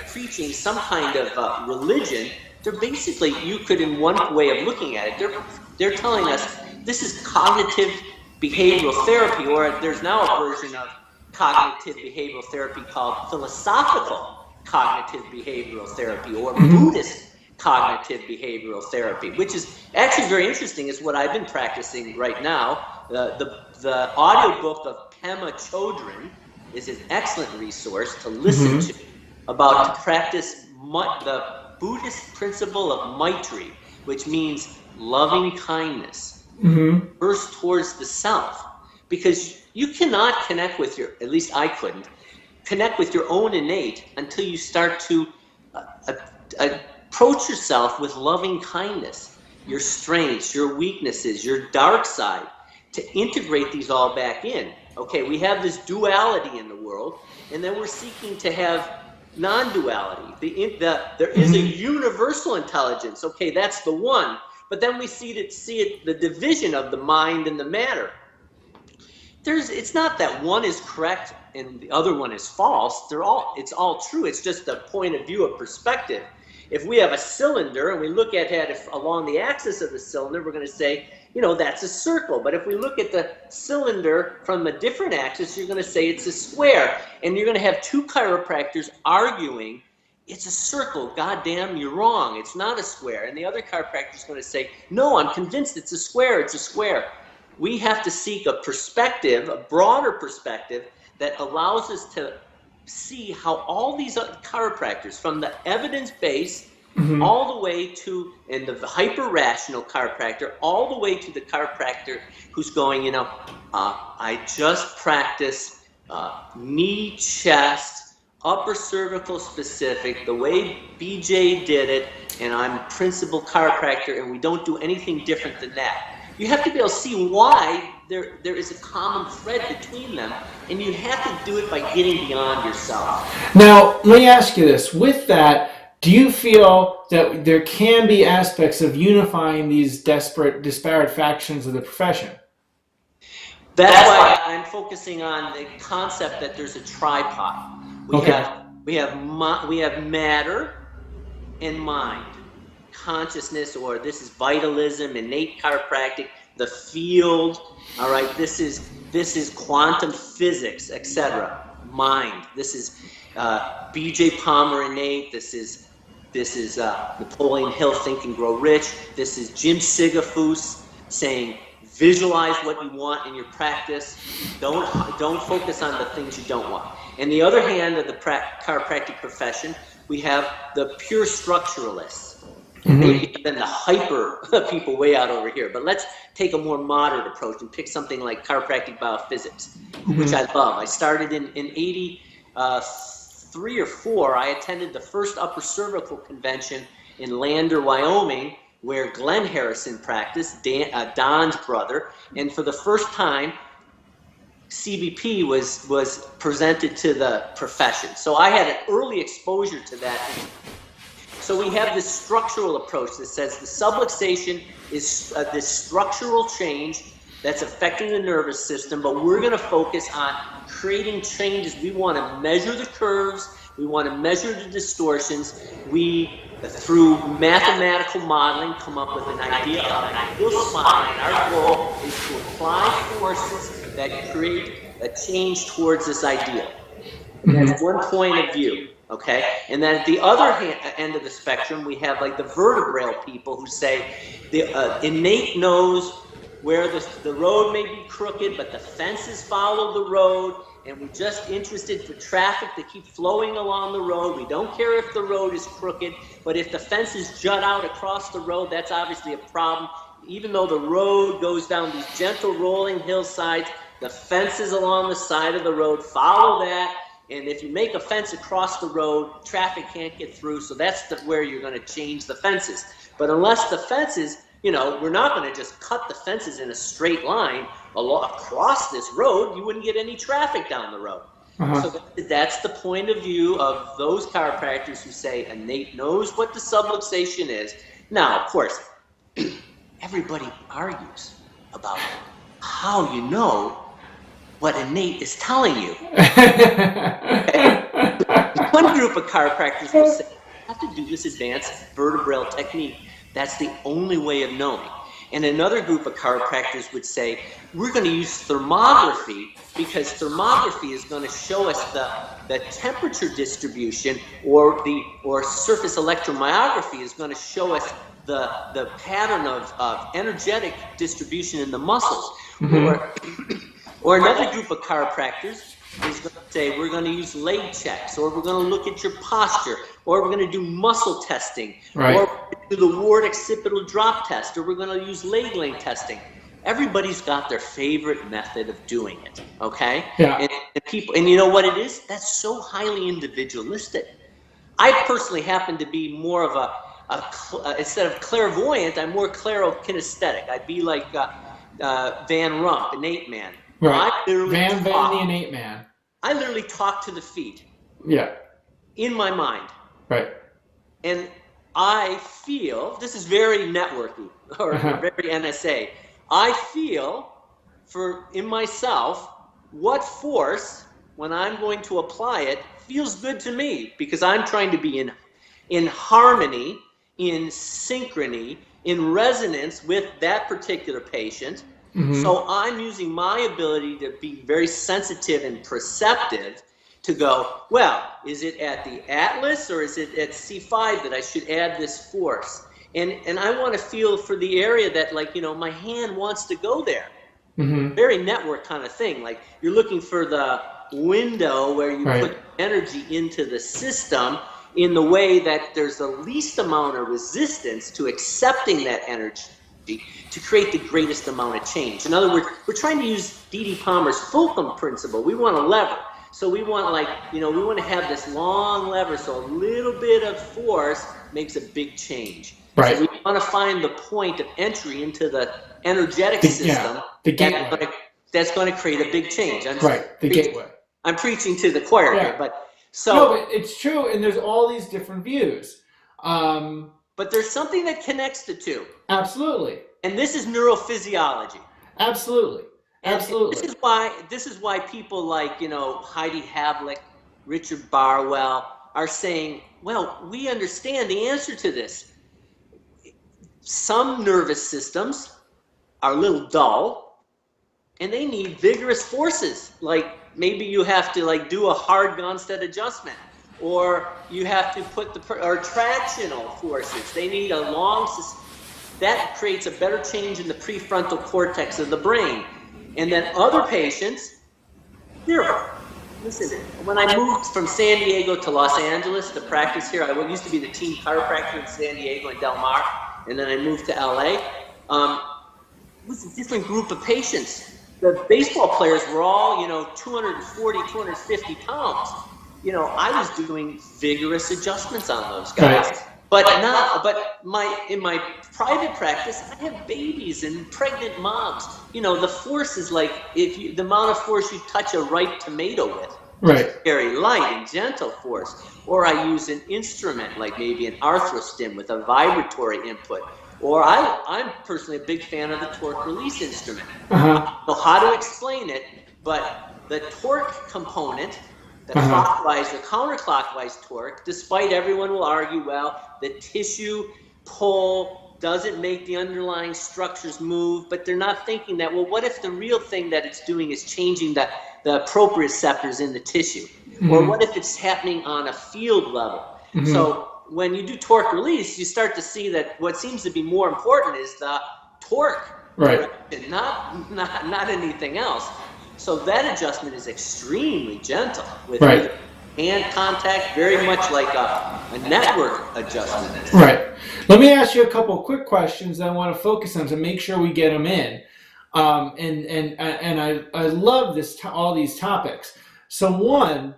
preaching some kind of religion. They're basically, you could, in one way of looking at it, they're telling us this is cognitive behavioral therapy, or there's now a version of cognitive behavioral therapy called philosophical cognitive behavioral therapy, or Buddhist cognitive behavioral therapy, which is actually very interesting. Is what I've been practicing right now. The audiobook of Pema Chodron is an excellent resource to listen to about to practice the Buddhist principle of Maitri, which means loving kindness, first towards the self, because you cannot connect with at least I couldn't, connect with your own innate until you start to approach yourself with loving kindness, your strengths, your weaknesses, your dark side, to integrate these all back in. Okay, we have this duality in the world, and then we're seeking to have non-duality. There is a universal intelligence. Okay, that's the one. But then we see the division of the mind and the matter. It's not that one is correct and the other one is false. It's all true. It's just a point of view, a perspective. If we have a cylinder and we look at it along the axis of the cylinder, we're going to say, that's a circle. But if we look at the cylinder from a different axis, you're going to say it's a square. And you're going to have 2 chiropractors arguing it's a circle. Goddamn, you're wrong. It's not a square. And the other chiropractor is going to say, no, I'm convinced it's a square. It's a square. We have to seek a perspective, a broader perspective that allows us to see how all these other chiropractors, from the evidence-based all the way to, and the hyper-rational chiropractor, all the way to the chiropractor who's going, you know, I just practice knee, chest, upper cervical specific, the way BJ did it, and I'm principal chiropractor, and we don't do anything different than that. You have to be able to see why there is a common thread between them, and you have to do it by getting beyond yourself. Now, let me ask you this. With that, do you feel that there can be aspects of unifying these disparate factions of the profession? That's why I'm focusing on the concept that there's a tripod. We have matter and mind, consciousness, or this is vitalism, innate chiropractic, the field. All right, this is quantum physics, etc. Mind. This is B.J. Palmer innate. This is Napoleon Hill, Think and Grow Rich. This is Jim Sigafus saying, visualize what you want in your practice. Don't focus on the things you don't want. And the other hand of the chiropractic profession, we have the pure structuralists. Maybe even the hyper people way out over here. But let's take a more moderate approach and pick something like chiropractic biophysics, which I love. I started in 83 or 4. I attended the first upper cervical convention in Lander, Wyoming, where Glenn Harrison practiced, Don's brother, and for the first time, CBP was presented to the profession. So I had an early exposure to that. So we have this structural approach that says the subluxation is this structural change that's affecting the nervous system, but we're going to focus on creating changes. We want to measure the curves. We want to measure the distortions. We, through mathematical modeling, come up with an idea of an ideal spine. Our goal is to apply forces that create a change towards this ideal. That's one point of view, okay? And then at the other end of the spectrum, we have like the vertebral people who say the innate knows where the road may be crooked, but the fences follow the road, and we're just interested for traffic to keep flowing along the road. We don't care if the road is crooked, but if the fences jut out across the road, that's obviously a problem. Even though the road goes down these gentle rolling hillsides, the fences along the side of the road follow that, and if you make a fence across the road, traffic can't get through, so that's where you're going to change the fences. But unless the fences, you know, we're not going to just cut the fences in a straight line across this road. You wouldn't get any traffic down the road. So that's the point of view of those chiropractors who say innate knows what the subluxation is. Now, of course, everybody argues about how you know what innate is telling you. One group of chiropractors will say, you have to do this advanced vertebral technique. That's the only way of knowing. And another group of chiropractors would say, we're going to use thermography because thermography is going to show us the temperature distribution, or surface electromyography is going to show us the pattern of energetic distribution in the muscles. Or another group of chiropractors is going to say, we're going to use leg checks, or we're going to look at your posture, or we're going to do muscle testing, or we're going to do the Ward occipital drop test, or we're going to use leg length testing. Everybody's got their favorite method of doing it, okay? Yeah. And you know what it is? That's so highly individualistic. I personally happen to be more of instead of clairvoyant, I'm more clairokinesthetic. I'd be like Van Rump, innate man. Right. Van the innate man. I literally talk to the feet. Yeah. In my mind. Right. And I feel, this is very networky, or very NSA. I feel in myself what force, when I'm going to apply it, feels good to me, because I'm trying to be in harmony, in synchrony, in resonance with that particular patient. So I'm using my ability to be very sensitive and perceptive to go, well, is it at the atlas or is it at C5 that I should add this force? And I want to feel for the area that, like, you know, my hand wants to go there. Mm-hmm. Very network kind of thing. Like, you're looking for the window where you Right. put energy into the system in the way that there's the least amount of resistance to accepting that energy to create the greatest amount of change. In other words, we're trying to use D.D. Palmer's Fulcrum principle. We want a lever. So we want, like, you know, we want to have this long lever so a little bit of force makes a big change. Right. So we want to find the point of entry into the energetic system the gateway. that's going to create a big change. The gateway. I'm preaching to the choir here, but so. No, but it's true, and there's all these different views. But there's something that connects the two. Absolutely. And this is neurophysiology. Absolutely. Absolutely. This is why people like, you know, Heidi Havlick, Richard Barwell are saying, well, we understand the answer to this. Some nervous systems are a little dull and they need vigorous forces. Like, maybe you have to, like, do a hard Gonstead adjustment, or you have to put or tractional forces. They need a long, that creates a better change in the prefrontal cortex of the brain. And then other patients, listen, when I moved from San Diego to Los Angeles to practice here, I used to be the team chiropractor in San Diego and Del Mar, and then I moved to LA. It was a different group of patients. The baseball players were all, you know, 240, 250 pounds. You know, I was doing vigorous adjustments on those guys. Right. But in my private practice, I have babies and pregnant moms. You know, the force is like, the amount of force you touch a ripe tomato with. Right. Very light and gentle force. Or I use an instrument, like maybe an arthrostim with a vibratory input. Or I'm personally a big fan of the torque release instrument. I don't know how to explain it, but the torque component, the clockwise or counterclockwise torque, despite everyone will argue, well, the tissue pull doesn't make the underlying structures move, but they're not thinking that, well, what if the real thing that it's doing is changing the proprioceptors in the tissue? Or what if it's happening on a field level? So when you do torque release, you start to see that what seems to be more important is the torque, right? Not anything else. So that adjustment is extremely gentle with hand contact, very much like a network adjustment. Right. Let me ask you a couple quick questions that I want to focus on to make sure we get them in. And I love all these topics. So one,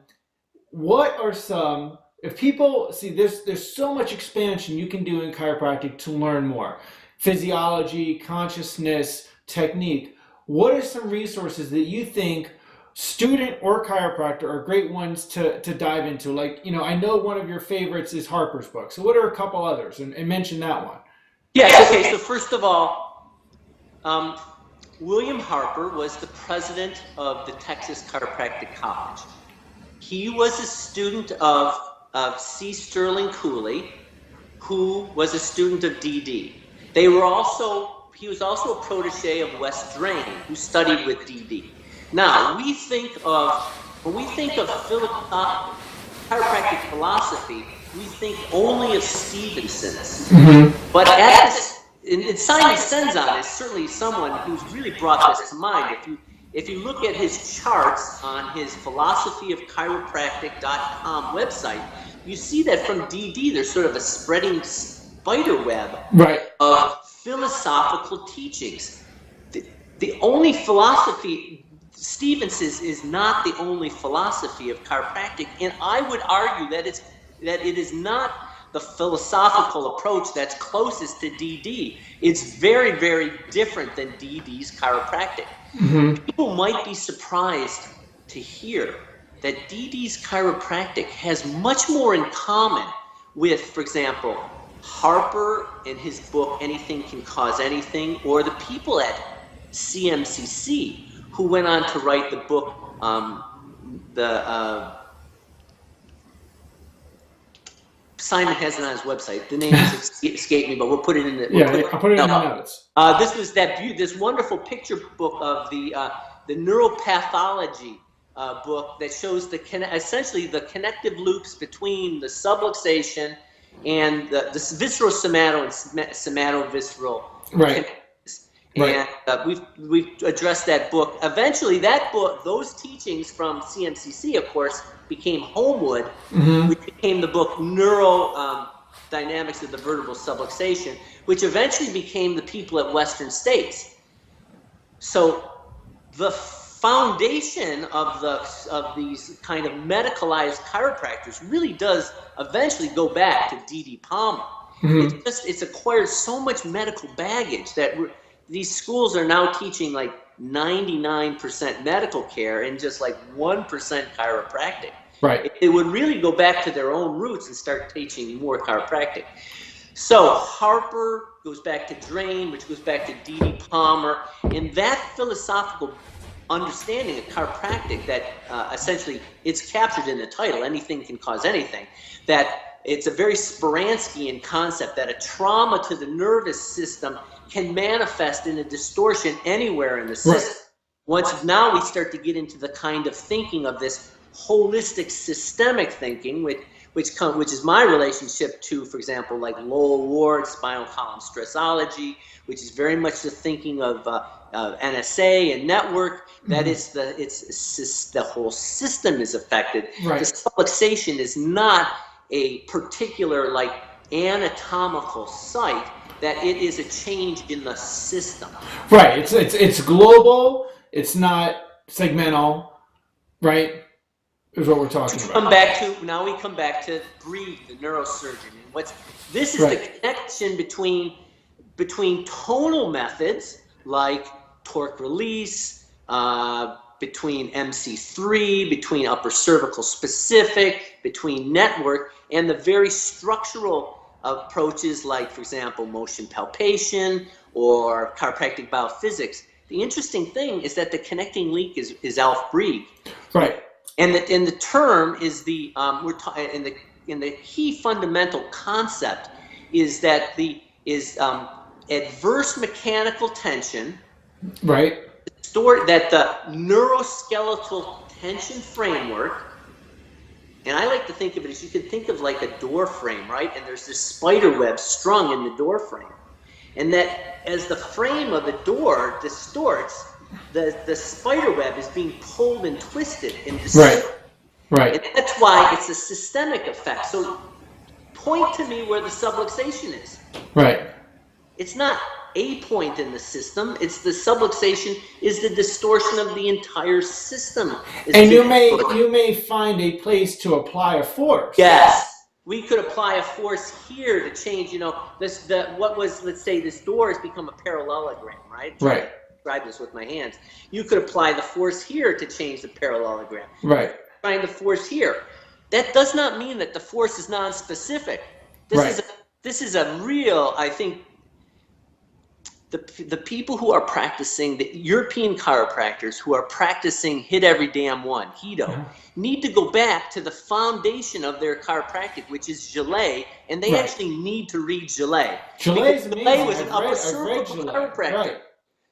what are some, if people see there's so much expansion you can do in chiropractic to learn more, physiology, consciousness, technique. What are some resources that you think student or chiropractor are great ones to dive into? Like, you know, I know one of your favorites is Harper's book. So what are a couple others? And mention that one. Yes, okay, so first of all, William Harper was the president of the Texas Chiropractic College. He was a student of C. Sterling Cooley, who was a student of D.D. He was also a protege of Wes Drain, who studied with D.D. Now, when we think of chiropractic philosophy, we think only of Stevenson's. But and Simon Senzon is certainly someone who's really brought this to mind. If you look at his charts on his philosophyofchiropractic.com website, you see that from DD there's sort of a spreading spider web of philosophical teachings. The only philosophy, Stevenson's is not the only philosophy of chiropractic, and I would argue that it is not the philosophical approach that's closest to DD. It's very, very different than DD's chiropractic. People might be surprised to hear that DD's chiropractic has much more in common with, for example, Harper in his book, Anything Can Cause Anything, or the people at CMCC who went on to write the book, Simon has it on his website. The name has escaped me, but we'll put it in the I'll put it in the notes. This was this wonderful picture book of the neuropathology book that shows essentially the connective loops between the subluxation and the viscerosomato and somatovisceral Right. and we've addressed that book. Eventually, that book, those teachings from CMCC, of course, became Homewood, which became the book Neuro Dynamics of the Vertebral Subluxation, which eventually became the people at Western States. So the foundation of these kind of medicalized chiropractors really does eventually go back to D.D. Palmer. It's acquired so much medical baggage that these schools are now teaching like 99% medical care and just like 1% chiropractic. Right. It would really go back to their own roots and start teaching more chiropractic. So Harper goes back to Drain, which goes back to D.D. Palmer, and that philosophical understanding of chiropractic that essentially it's captured in the title, anything can cause anything, that it's a very Speranskian concept that a trauma to the nervous system can manifest in a distortion anywhere in the system. Once now we start to get into the kind of thinking of this holistic systemic thinking, which is my relationship to, for example, like Lowell Ward, spinal column stressology, which is very much the thinking of NSA and network. That is the whole system is affected. Right. The subluxation is not a particular like anatomical site. That it is a change in the system. Right. It's global. It's not segmental. Right. Is what we're talking about. Now we come back to Breathe, the neurosurgeon, and this is the connection between tonal methods like torque release, between MC3, between upper cervical specific, between network, and the very structural approaches like, for example, motion palpation or chiropractic biophysics. The interesting thing is that the connecting link is Alf Breed. Right. And the term is in the key fundamental concept is that adverse mechanical tension. Right. That the neuroskeletal tension framework, and I like to think of it as you can think of like a door frame, right? And there's this spider web strung in the door frame. And that as the frame of the door distorts, the spider web is being pulled and twisted and distorted. Right. And that's why it's a systemic effect. So point to me where the subluxation is. Right. It's not a point in the system. It's the subluxation is the distortion of the entire system. And you may find a place to apply a force. Yes. We could apply a force here to change, let's say this door has become a parallelogram, right? Right. Describe this with my hands. You could apply the force here to change the parallelogram. Right. Applying the force here. That does not mean that the force is non-specific. This is a real, I think, the people who are practicing, the European chiropractors who are practicing hit every damn one, HIDO, need to go back to the foundation of their chiropractic, which is Gillet, and they actually need to read Gillet. Gillet is amazing. Gillet was an upper cervical chiropractor. Right.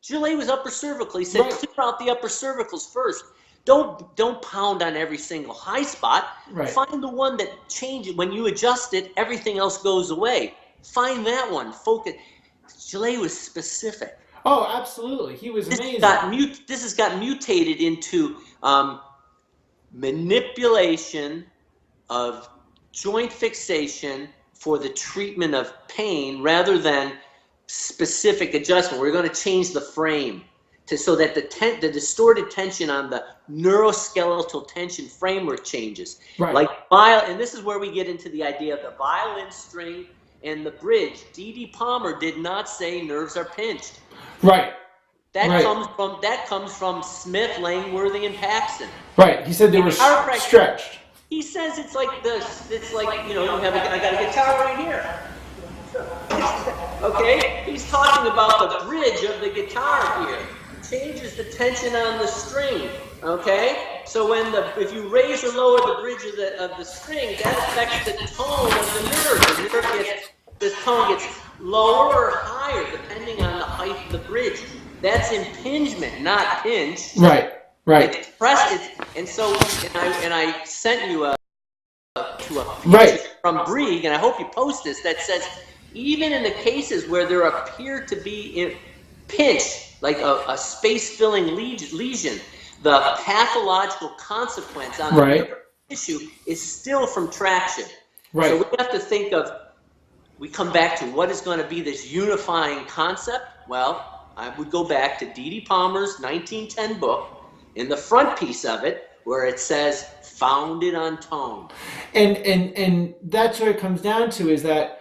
Gillet was upper cervical. He said, clear out the upper cervicals first. Don't pound on every single high spot. Right. Find the one that changes. When you adjust it, everything else goes away. Find that one. Focus. Gillet was specific. Oh, absolutely. He was amazing. This has got mutated into manipulation of joint fixation for the treatment of pain rather than specific adjustment. We're going to change the frame so that the distorted tension on the neuroskeletal tension framework changes. Right. And this is where we get into the idea of the violin string and the bridge. D.D. Palmer did not say nerves are pinched. Right. That comes from Smith, Langworthy, and Paxton. Right. He said they were stretched. He says it's like this. It's like I got a guitar right here. Okay. He's talking about the bridge of the guitar here. Changes the tension on the string. Okay. So if you raise or lower the bridge of the string, that affects the tone of the nerve. The tone gets lower or higher depending on the height of the bridge. That's impingement, not pinch. Right. Right. It's press it, and I sent you to a picture Right. from Brieg, and I hope you post this, that says even in the cases where there appear to be a pinch, like a space-filling lesion, the pathological consequence on the Right. tissue is still from traction. Right. So we have to think of, we come back to what is going to be this unifying concept. Well, I would go back to D.D. Palmer's 1910 book, in the front piece of it, where it says, founded on tone. And that's what it comes down to, is that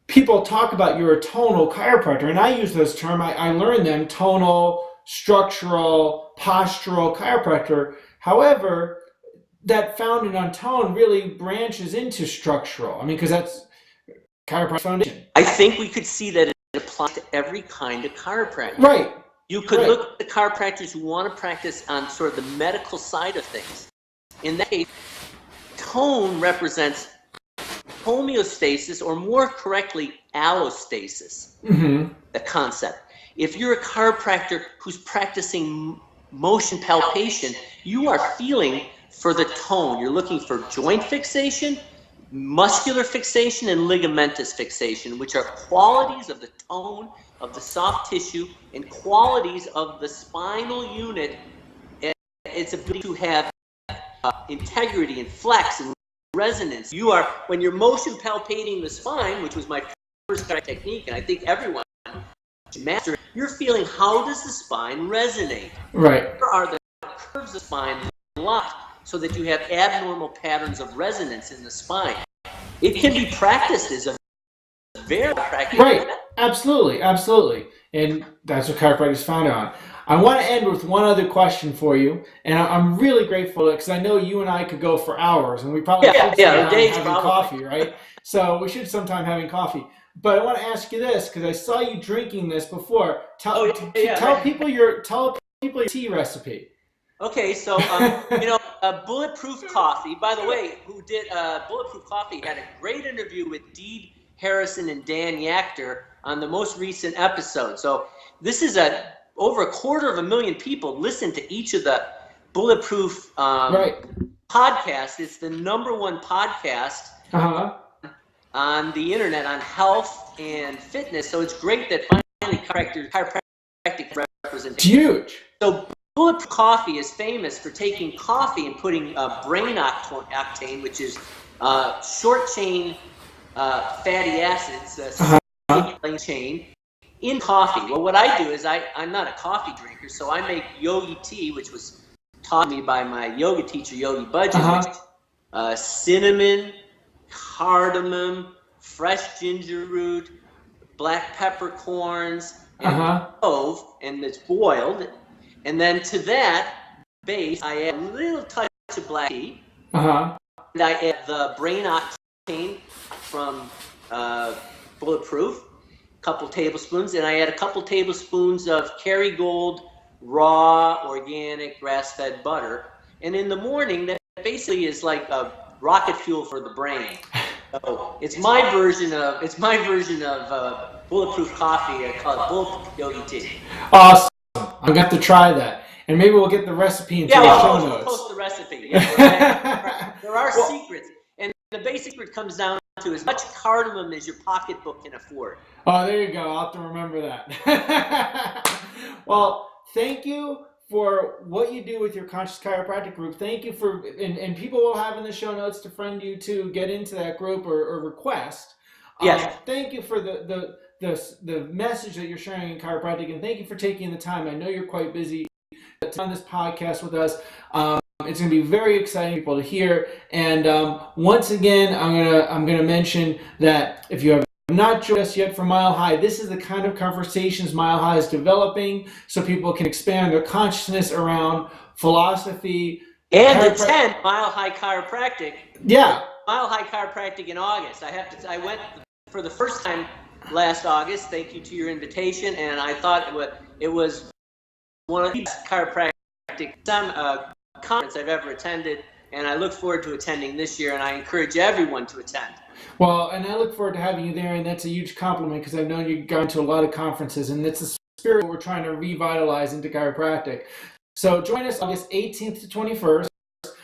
people talk about you're a tonal chiropractor, and I use those terms. I learned them: tonal, structural, postural chiropractor. However, that founded on tone really branches into structural. I mean, because that's chiropractic foundation. I think we could see that it applies to every kind of chiropractor. Right. You could look at the chiropractors who want to practice on sort of the medical side of things. In that case, tone represents homeostasis, or more correctly, allostasis, the concept. If you're a chiropractor who's practicing motion palpation, you are feeling for the tone. You're looking for joint fixation, muscular fixation, and ligamentous fixation, which are qualities of the tone of the soft tissue and qualities of the spinal unit, and its ability to have integrity and flex and resonance. You are, when you're motion palpating the spine, which was my first technique, and I think everyone should master, you're feeling, how does the spine resonate? Right. Where are the curves of the spine locked so that you have abnormal patterns of resonance in the spine? It can be practiced as a very practical. Right. Absolutely. Absolutely. And that's what chiropractic is founded on. I want to end with one other question for you, and I'm really grateful, because I know you and I could go for hours, and we probably should sometime having coffee, right? So we should sometime having coffee. But I want to ask you this, because I saw you drinking this before. Tell people your tea recipe. Okay, so Bulletproof Coffee. By the way, who did Bulletproof Coffee had a great interview with Dee Harrison and Dan Yachter on the most recent episode. So this is over 250,000 people listen to each of the Bulletproof podcasts. It's the #1 podcast on the internet on health and fitness. So it's great that finally chiropractic representation. It's huge. So Bulletproof Coffee is famous for taking coffee and putting brain octane, which is short chain fatty acids, chain, in coffee. Well, what I do is I'm not a coffee drinker, so I make yogi tea, which was taught me by my yoga teacher, Yogi Bhajan, cinnamon, cardamom, fresh ginger root, black peppercorns, and clove, and it's boiled. And then to that base, I add a little touch of black tea. And I add the brain octane from Bulletproof, a couple tablespoons, and I add a couple tablespoons of Kerrygold raw organic grass-fed butter. And in the morning, that basically is like a rocket fuel for the brain. So it's my version of Bulletproof Coffee. I call it Bulletproof Yogi Tea. Awesome. I'm gonna have to try that, and maybe we'll get the recipe into the show notes. We'll post the recipe. Yeah, there are secrets, and the basic secret comes down to as much cardamom as your pocketbook can afford. Oh, there you go. I'll have to remember that. Well, thank you for what you do with your Conscious Chiropractic group. Thank you for, and people will have in the show notes to friend you to get into that group or request. Yes. Thank you for the message that you're sharing in chiropractic, and thank you for taking the time. I know you're quite busy on this podcast with us. It's going to be very exciting for people to hear. And once again, I'm gonna mention that if you have not joined us yet for Mile High, this is the kind of conversations Mile High is developing, so people can expand their consciousness around philosophy and attend Mile High Chiropractic. Yeah, Mile High Chiropractic in August. I went for the first time last August. Thank you to your invitation, and I thought it was one of the best chiropractic conference I've ever attended, and I look forward to attending this year, and I encourage everyone to attend. Well, and I look forward to having you there, and that's a huge compliment, because I've known you've gone to a lot of conferences, and it's a spirit we're trying to revitalize into chiropractic. So join us August 18th to 21st.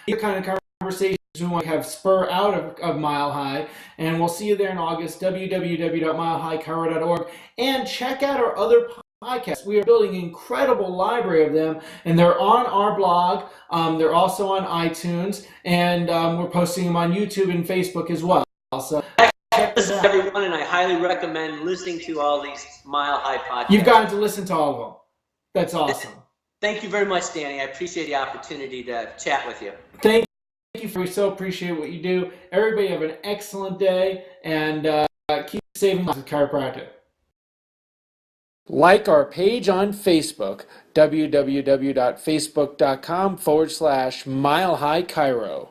The kind of conversations we want to have spur out of Mile High. And we'll see you there in August, www.milehighchiro.org. And check out our other podcasts. We are building an incredible library of them, and they're on our blog. They're also on iTunes, and we're posting them on YouTube and Facebook as well. So check this out. Everyone, and I highly recommend listening to all these Mile High podcasts. You've gotten to listen to all of them. That's awesome. Thank you very much, Danny. I appreciate the opportunity to chat with you. Thank you. We so appreciate what you do. Everybody have an excellent day, and keep saving lives with chiropractic. Like our page on Facebook, www.facebook.com/Mile High Chiro.